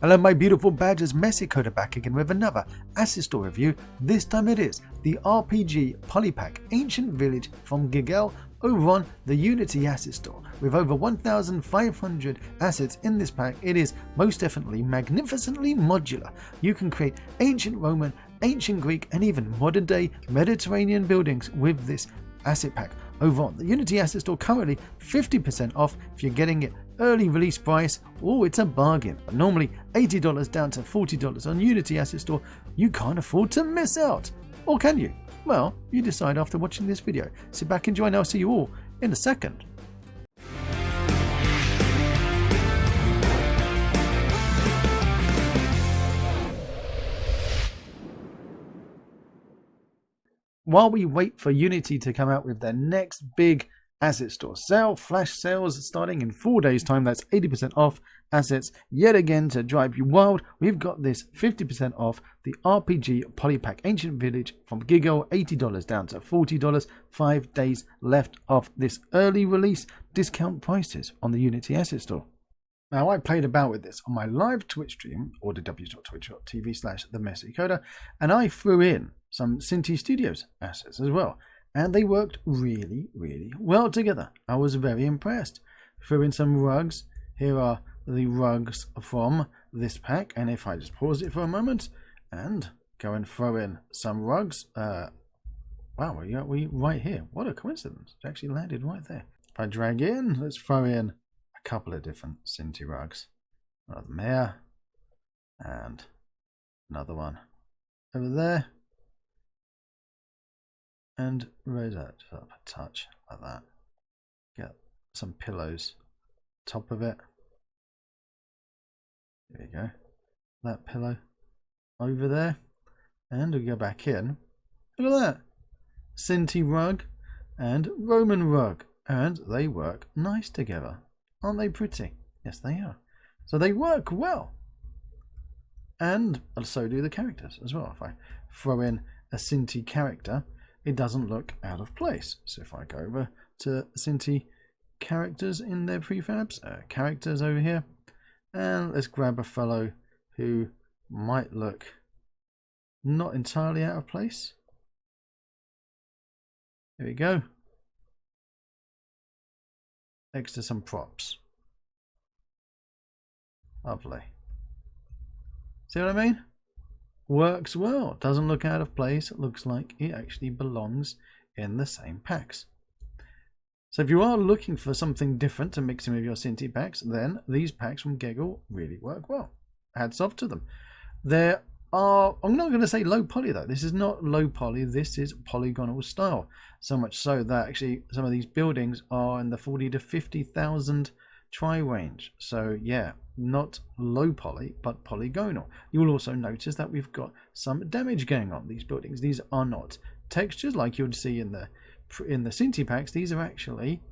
Hello my beautiful badgers, misc back again with another asset store review. This time it is the RPG Polypack Ancient Village from Gigel over on the Unity asset store. With over 1,500 assets in this pack, it is most definitely magnificently modular. You can create ancient Roman, ancient Greek and even modern day Mediterranean buildings with this asset pack. Over on the Unity asset store, currently 50% off if you're getting it early release price. Oh, it's a bargain. But normally $80 down to $40 on Unity asset store. You can't afford to miss out. Or can you? Well, you decide after watching this video. Sit back and join. I'll see you all in a second. While we wait for Unity to come out with their next big asset store sale, flash sales starting in 4 days time, that's 80% off assets yet again to drive you wild. We've got this 50% off the RPG Polypack Ancient Village from Gigel, $80 down to $40, 5 days left of this early release discount prices on the Unity asset store. Now, I played about with this on my live Twitch stream, www.twitch.tv/themisc, and I threw in some Cinti Studios assets as well, and they worked really well together. I was very impressed. Threw in some rugs. Here are the rugs from this pack, and if I just pause it for a moment and go and throw in some rugs, wow, we right here. What a coincidence! It actually landed right there. If I drag in, let's throw in a couple of different Cinti rugs. One of them here, and another one over there. And raise that up a touch like that. Get some pillows top of it. There you go. That pillow over there. And we go back in. Look at that. Cinti rug and Roman rug. And they work nice together. Aren't they pretty? Yes, they are. So they work well. And so do the characters as well. If I throw in a Cinti character, it doesn't look out of place. So if I go over to Cinti characters in their prefabs, characters over here, and let's grab a fellow who might look not entirely out of place. Here we go. Next to some props. Lovely. See what I mean? Works well, doesn't look out of place. It looks like it actually belongs in the same packs. So if you are looking for something different to mix in with your Cinti packs, then these packs from Gigel really work well. Hats off to them. There are, I'm not going to say low poly though. This is not low poly. This is polygonal style. So much so that actually some of these buildings are in the 40 to 50,000 try range. So yeah, not low poly but polygonal. You will also notice that we've got some damage going on these buildings. These are not textures like you'd see in the Cinti packs. These are actually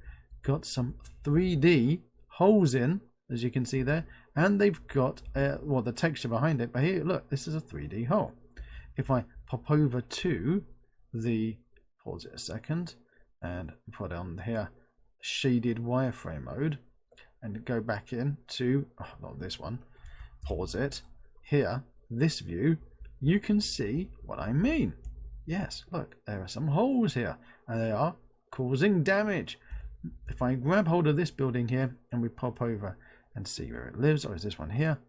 got some 3D holes in, as you can see there, and they've got well, the texture behind it. But here, look, this is a 3D hole. If I pop over to the, pause it a second and put on here shaded wireframe mode, and go back in to, oh, not this one, pause it, here, this view, you can see what I mean. Yes, look, there are some holes here, and they are causing damage. If I grab hold of this building here, and we pop over and see where it lives, or is this one here?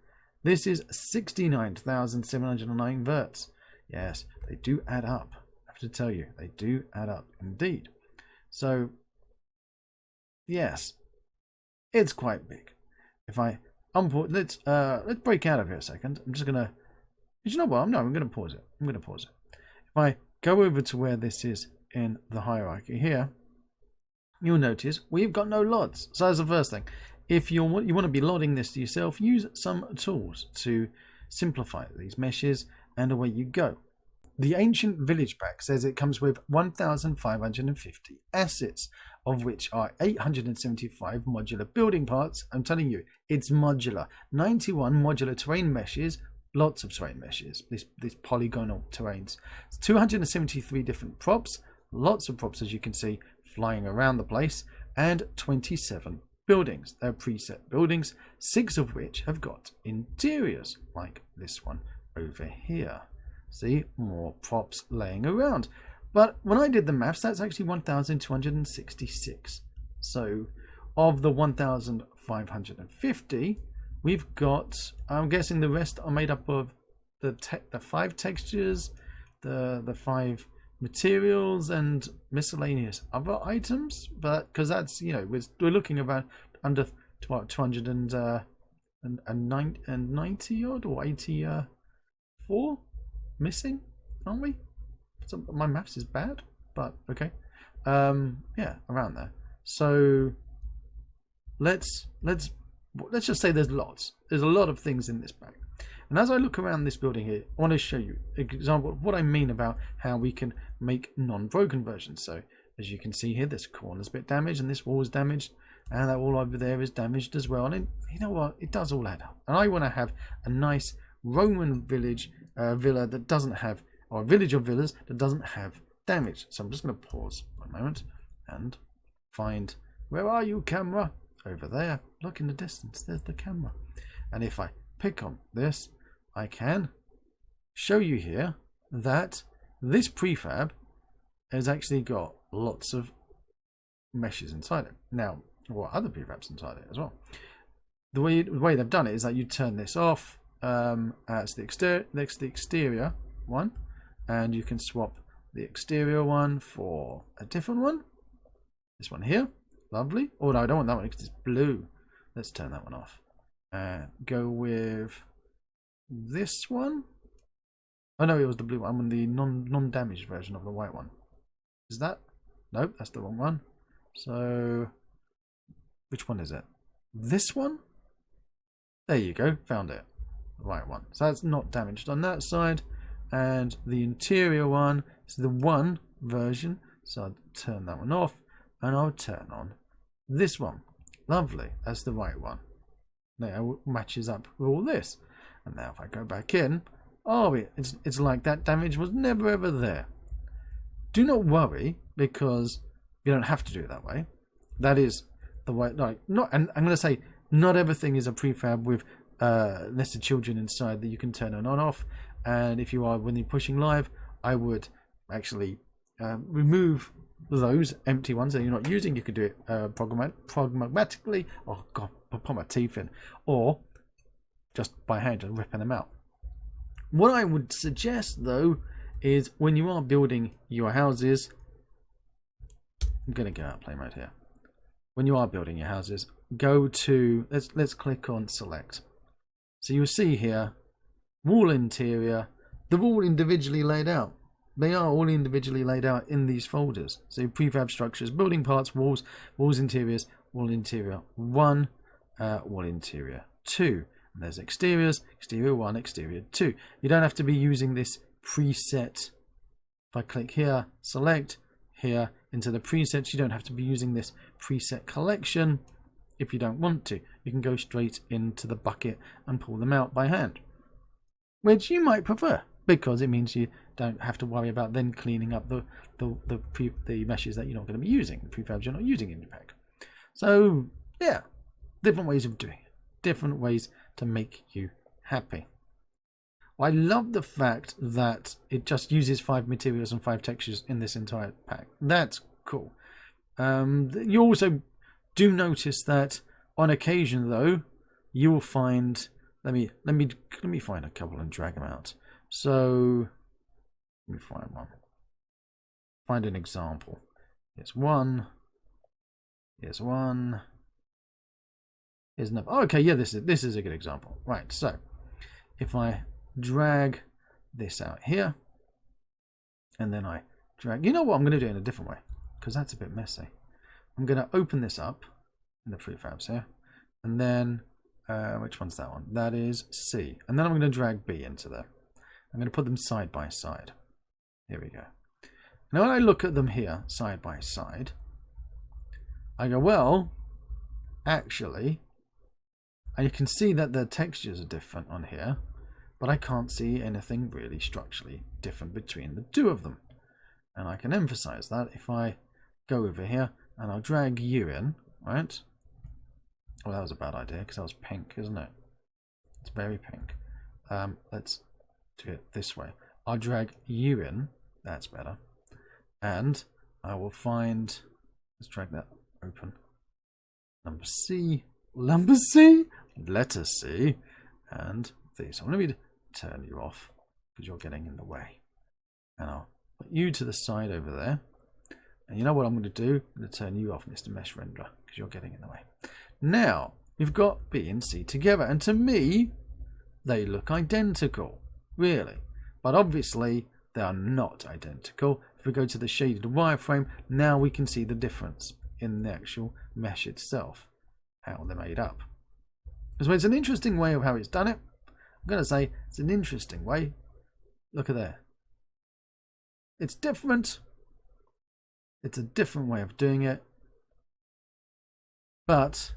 This is 69,709 verts. Yes, they do add up. I have to tell you, they do add up indeed. So, yes, it's quite big. If I let's break out of here a second. I'm just gonna, you know what? I'm gonna pause it. I'm gonna pause it. If I go over to where this is in the hierarchy here, you'll notice we've got no LODs. So that's the first thing. If you want to be lodding this to yourself, use some tools to simplify these meshes, and away you go. The Ancient Village pack says it comes with 1,550 assets, of which are 875 modular building parts. I'm telling you, it's modular. 91 modular terrain meshes, lots of terrain meshes, these polygonal terrains. 273 different props, lots of props as you can see flying around the place, and 27 buildings. They're preset buildings, 6 of which have got interiors, like this one over here. See, more props laying around. But when I did the maths, that's actually 1,266. So of the 1,550, we've got, I'm guessing the rest are made up of the 5 textures, the 5 materials, and miscellaneous other items. But because that's, you know, we're looking about under 290 odd or 84 missing, aren't we? So my maths is bad, but okay. Yeah, around there. So let's just say there's lots. There's a lot of things in this bag. And as I look around this building here, I want to show you an example of what I mean about how we can make non-broken versions. So as you can see here, this corner's a bit damaged and this wall is damaged, and that wall over there is damaged as well. And you know what? It does all add up. And I want to have a nice Roman village villa that doesn't have, or a village of villas that doesn't have damage. So I'm just going to pause for a moment and find, where are you, camera? Over there. Look in the distance. There's the camera. And if I pick on this, I can show you here that this prefab has actually got lots of meshes inside it. Now, or other prefabs inside it as well. The way they've done it is that you turn this off as the exterior one, and you can swap the exterior one for a different one. This one here, lovely. Oh no, I don't want that one because it's blue. Let's turn that one off. Go with this one. Oh no, it was the blue one. I'm on the non-damaged version of the white one. Is that? Nope, that's the wrong one. So which one is it? This one? There you go, found it. The right one. So that's not damaged on that side. And the interior one is the one version. So I'll turn that one off and I'll turn on this one. Lovely, that's the right one. Now it matches up with all this. And now if I go back in, oh, it's like that damage was never ever there. Do not worry, because you don't have to do it that way. That is the way. Like, not, and I'm going to say not everything is a prefab with nested children inside that you can turn on and off. And if you are, when you're pushing live, I would actually remove those empty ones that you're not using. You could do it programmatically. Oh god, I'll put my teeth in, or just by hand and ripping them out. What I would suggest though is when you are building your houses, I'm going to go out of play mode here. When you are building your houses, go to, let's click on select. So you'll see here, wall interior, they're all individually laid out. They are all individually laid out in these folders. So prefab structures, building parts, walls interiors, wall interior 1, wall interior 2. And there's exteriors, exterior 1, exterior 2. You don't have to be using this preset. If I click here, select here into the presets, you don't have to be using this preset collection. If you don't want to, you can go straight into the bucket and pull them out by hand, which you might prefer, because it means you don't have to worry about then cleaning up the meshes that you're not going to be using, the prefabs you're not using in your pack. So yeah, different ways of doing it, different ways to make you happy. I love the fact that it just uses 5 materials and 5 textures in this entire pack. That's cool. You also do notice that on occasion though, you will find, let me find a couple and drag them out. So let me find one. Find an example. Here's one. Here's one. Here's another. Oh, okay, yeah, this is a good example. Right, so if I drag this out here, and then I drag, you know what, I'm going to do it in a different way, because that's a bit messy. I'm going to open this up in the prefabs here, and then which one's that one? That is C. And then I'm going to drag B into there. I'm going to put them side by side. Here we go. Now when I look at them here side by side, I go, well, actually, and you can see that the textures are different on here, but I can't see anything really structurally different between the two of them. And I can emphasize that if I go over here and I'll drag you in, right? Well, that was a bad idea because that was pink, isn't it? It's very pink. Let's do it this way. I'll drag you in. That's better. And I will find... Let's drag that open. Number C. Number C. Letter C. And these. I'm going to turn you off because you're getting in the way. And I'll put you to the side over there. And you know what I'm going to do? I'm going to turn you off, Mr. Mesh Renderer, because you're getting in the way. Now, we've got B and C together. And to me, they look identical, really. But obviously, they are not identical. If we go to the shaded wireframe, now we can see the difference in the actual mesh itself, how they're made up. So it's an interesting way of how it's done it. I'm going to say it's an interesting way. Look at there. It's different. It's a different way of doing it. But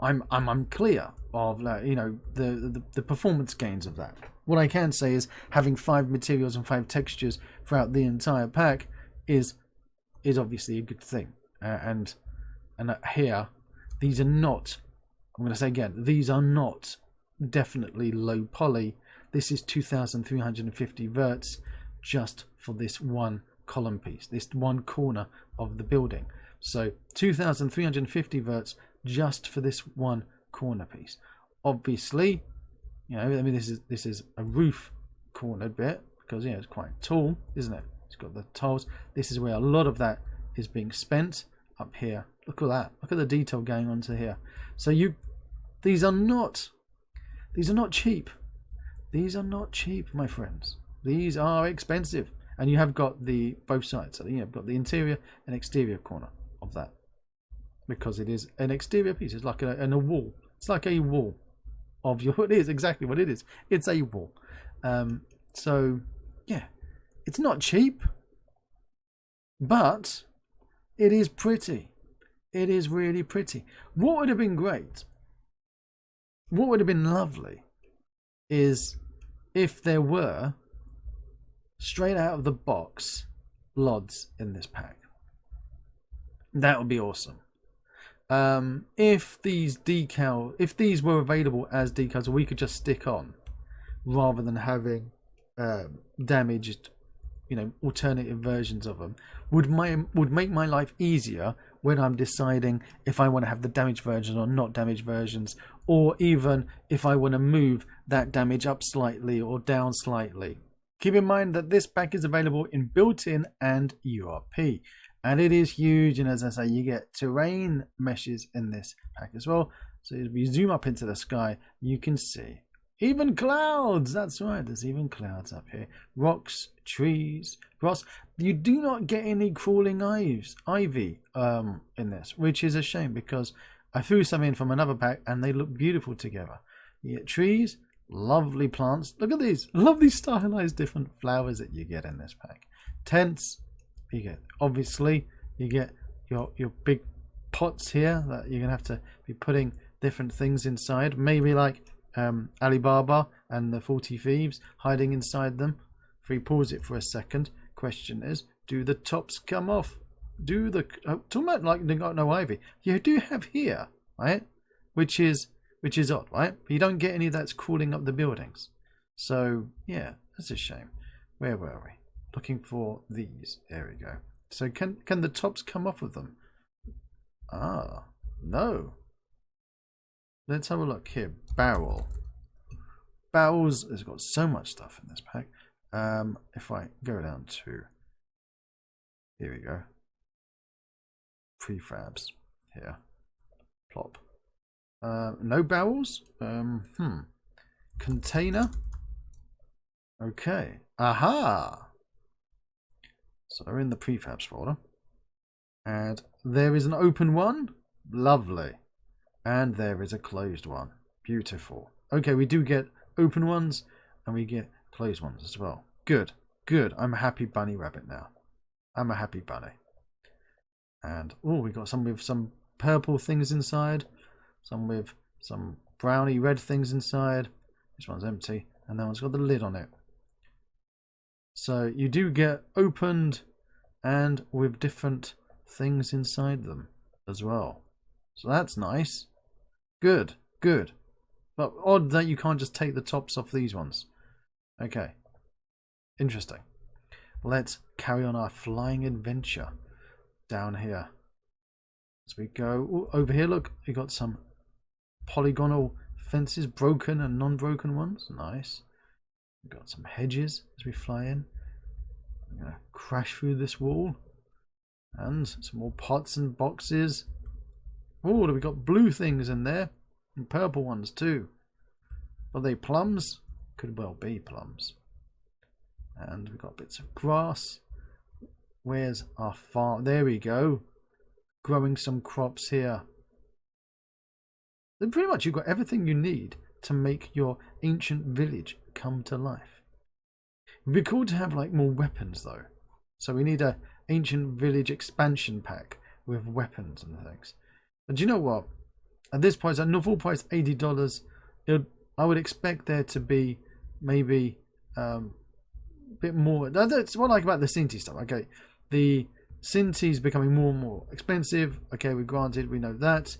I'm unclear of, you know, the performance gains of that. What I can say is having 5 materials and 5 textures throughout the entire pack is obviously a good thing. And here, these are not, I'm going to say again, these are not definitely low poly. This is 2,350 verts just for this one column piece, this one corner of the building. So 2,350 verts just for this one corner piece. Obviously, you know, I mean, this is a roof cornered bit because, yeah, it's quite tall, isn't it? It's got the tiles. This is where a lot of that is being spent up here. Look at that. Look at the detail going on to here. So these are not cheap. These are not cheap, my friends. These are expensive. And you have got the both sides. So you've got the interior and exterior corner of that. Because it is an exterior piece. It's like a wall. It's like a wall of your... It is exactly what it is. It's a wall. So, yeah. It's not cheap. But it is pretty. It is really pretty. What would have been great, what would have been lovely, is if there were straight out of the box LODs in this pack. That would be awesome. If these were available as decals, we could just stick on rather than having damaged, you know, alternative versions of them, would make my life easier when I'm deciding if I want to have the damaged version or not damaged versions, or even if I want to move that damage up slightly or down slightly. Keep in mind that this pack is available in built-in and URP, and it is huge. And as I say, you get terrain meshes in this pack as well. So as we zoom up into the sky, you can see even clouds. That's right, there's even clouds up here. Rocks, trees, grass. You do not get any crawling ivy in this, which is a shame because I threw some in from another pack and they look beautiful together. You get trees, lovely plants. Look at these lovely stylized different flowers that you get in this pack. Tents, you get, obviously you get your big pots here that you're gonna have to be putting different things inside, maybe like Alibaba and the 40 Thieves hiding inside them. If we pause it for a second, question is, do the tops come off? Do the talking about like they got no ivy? You do have here, right? Which is odd, right? But you don't get any that's crawling up the buildings. So yeah, that's a shame. Where were we? Looking for these. There we go. So can the tops come off of them? Ah, no. Let's have a look here. Barrel. Barrels has got so much stuff in this pack. If I go down to, here we go. Prefabs here. Plop. No barrels. Container. Okay. Aha. So we're in the prefabs folder, and there is an open one. Lovely. And there is a closed one. Beautiful. Okay, we do get open ones and we get closed ones as well. Good. Good. I'm a happy bunny rabbit now. I'm a happy bunny. And oh, we got some with some purple things inside, some with some browny red things inside. This one's empty and that one's got the lid on it. So you do get opened and with different things inside them as well. So that's nice. Good, good. But odd that you can't just take the tops off these ones. Okay. Interesting. Let's carry on our flying adventure down here. As we go. Ooh, over here, look, we got some polygonal fences, broken and non-broken ones. Nice. We've got some hedges as we fly in. I'm going to crash through this wall. And some more pots and boxes. Oh, we got blue things in there. And purple ones too. Are they plums? Could well be plums. And we've got bits of grass. Where's our farm? There we go. Growing some crops here. Then pretty much you've got everything you need to make your ancient village come to life. It'd be cool to have like more weapons though. So we need a ancient village expansion pack with weapons and things. But do you know what? At this price, at full price $80, I would expect there to be maybe a bit more. That's what I like about the Cinti stuff. Okay, the Cinti is becoming more and more expensive. Okay, we're granted, we know that.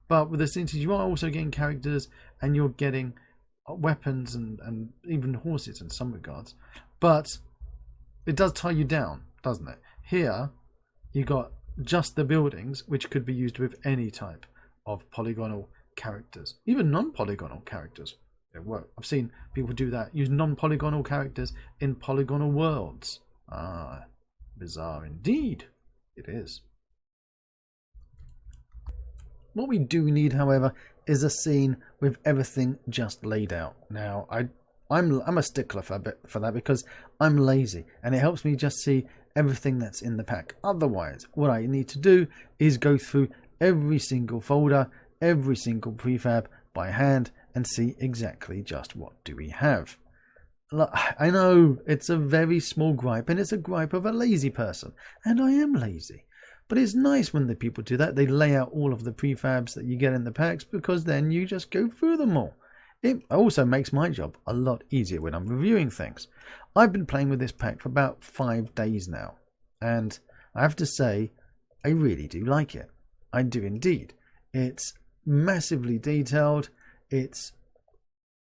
But with the Cinti, you are also getting characters and you're getting weapons and even horses in some regards. But it does tie you down, doesn't it? Here, you got just the buildings, which could be used with any type of polygonal characters, even non-polygonal characters. They work. I've seen people do that, use non-polygonal characters in polygonal worlds. Ah, bizarre indeed. It is. What we do need, however, is a scene with everything just laid out. Now, I'm a stickler for that because I'm lazy, and it helps me just see everything that's in the pack. Otherwise, what I need to do is go through every single folder, every single prefab by hand and see exactly just what do we have. I know it's a very small gripe, and it's a gripe of a lazy person, and I am lazy. But it's nice when the people do that. They lay out all of the prefabs that you get in the packs, because then you just go through them all. It also makes my job a lot easier when I'm reviewing things. I've been playing with this pack for about 5 days now, and I have to say I really do like it. I do indeed. It's massively detailed. It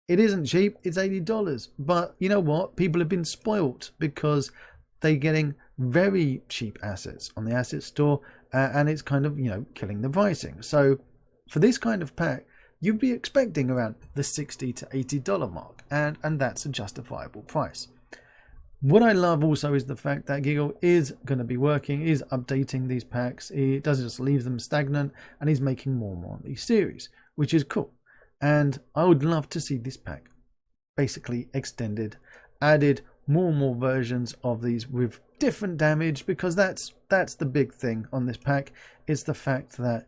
isn't cheap. It's $80, but you know what? People have been spoilt because they're getting very cheap assets on the asset store, and it's kind of, killing the pricing. So for this kind of pack, you'd be expecting around the $60 to $80 mark, and that's a justifiable price. What I love also is the fact that Gigel is going to be working, is updating these packs. He doesn't just leave them stagnant, and he's making more and more of these series, which is cool. And I would love to see this pack basically extended, added more and more versions of these with different damage, because that's the big thing on this pack. It's the fact that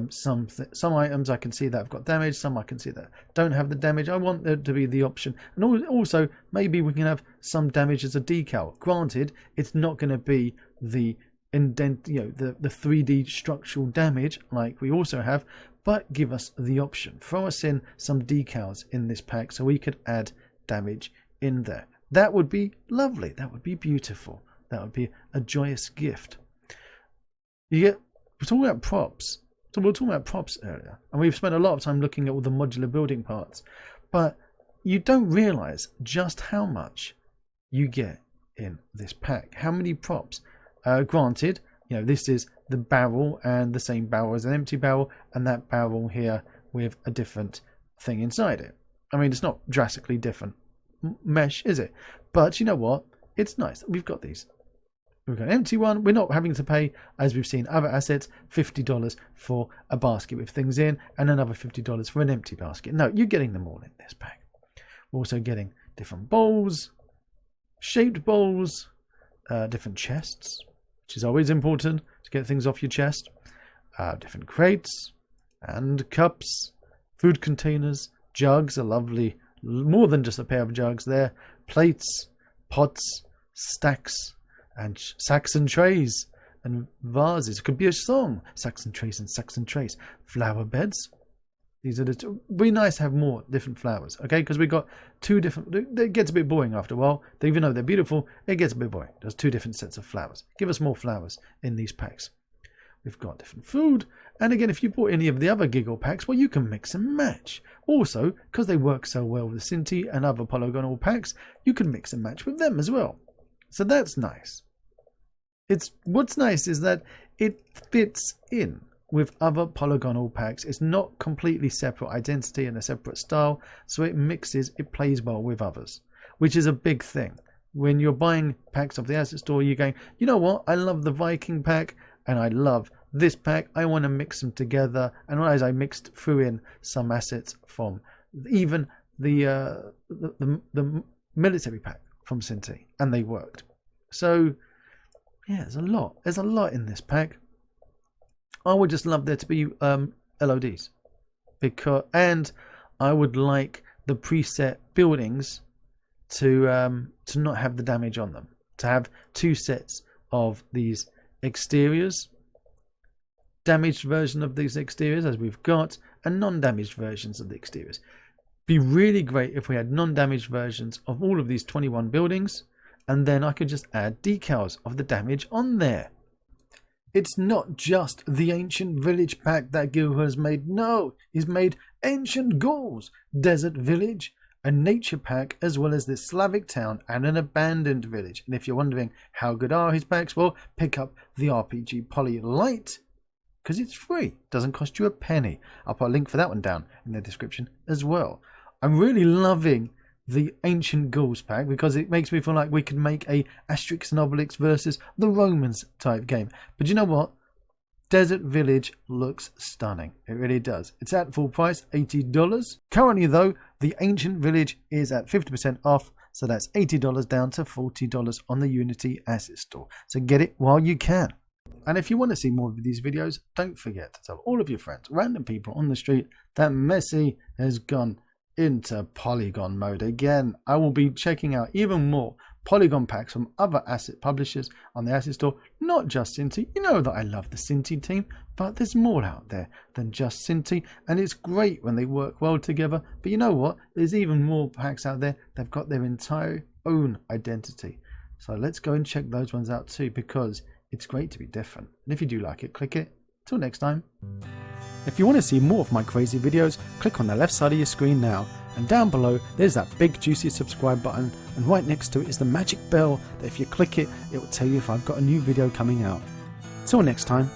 some items I can see that have got damage, some I can see that don't have the damage. I want there to be the option, and also maybe we can have some damage as a decal. Granted, it's not going to be the indent, the 3D structural damage like we also have, but give us the option. Throw us in some decals in this pack so we could add damage in there. That would be lovely. That would be beautiful. That would be a joyous gift. We're talking about props. So we were talking about props earlier, and we've spent a lot of time looking at all the modular building parts, but you don't realize just how much you get in this pack. How many props? Granted, this is the barrel, and the same barrel as an empty barrel, and that barrel here with a different thing inside it. I mean, it's not drastically different mesh, is it? But you know what? It's nice. We've got these. We've got an empty one. We're not having to pay, as we've seen other assets, $50 for a basket with things in, and another $50 for an empty basket. No, you're getting them all in this pack. We're also getting different bowls, shaped bowls, different chests, which is always important to get things off your chest, different crates and cups, food containers, jugs, a lovely, more than just a pair of jugs there, plates, pots, stacks, and sacks and trays and vases. It could be a song. Sacks and trays and sacks and trays. Flower beds. These are the two. It'd be nice to have more different flowers, okay? Because we got two different. It gets a bit boring after a while. Even though they're beautiful, it gets a bit boring. There's two different sets of flowers. Give us more flowers in these packs. We've got different food. And again, if you bought any of the other Gigel packs, well, you can mix and match. Also, because they work so well with Cinti and other Polygonal packs, you can mix and match with them as well. So that's nice. What's nice is that it fits in with other Polygonal packs. It's not completely separate identity and a separate style, so it mixes, it plays well with others, which is a big thing. When you're buying packs off the asset store, you're going, you know what, I love the Viking pack and I love this pack, I want to mix them together. And as I threw in some assets from even the military pack from Cinti, and they worked. So yeah, there's a lot in this pack. I would just love there to be LODs, and I would like the preset buildings to not have the damage on them, to have 2 sets of these exteriors, damaged version of these exteriors as we've got, and non-damaged versions of the exteriors. Be really great if we had non-damaged versions of all of these 21 buildings, and then I could just add decals of the damage on there. It's not just the Ancient Village pack that Gigel has made. No, he's made Ancient Gauls, Desert Village, a nature pack, as well as this Slavic town and an abandoned village. And if you're wondering how good are his packs, well, pick up the RPG Poly Lite, because it's free. Doesn't cost you a penny. I'll put a link for that one down in the description as well. I'm really loving the Ancient Gauls pack because it makes me feel like we could make a Asterix and Obelix versus the Romans type game. But you know what? Desert Village looks stunning. It really does. It's at full price, $80. Currently though, the Ancient Village is at 50% off. So that's $80 down to $40 on the Unity Asset Store. So get it while you can. And if you want to see more of these videos, don't forget to tell all of your friends, random people on the street, that Messi has gone into Polygon mode again. I will be checking out even more Polygon packs from other asset publishers on the asset store, not just Cinti. You know that I love the Cinti team, but there's more out there than just Cinti, and it's great when they work well together. But you know what? There's even more packs out there. They've got their entire own identity. So let's go and check those ones out too, because it's great to be different. And if you do like it, click it. Till next time. If you want to see more of my crazy videos, click on the left side of your screen now, and down below there's that big juicy subscribe button, and right next to it is the magic bell that if you click it, it will tell you if I've got a new video coming out. Till next time.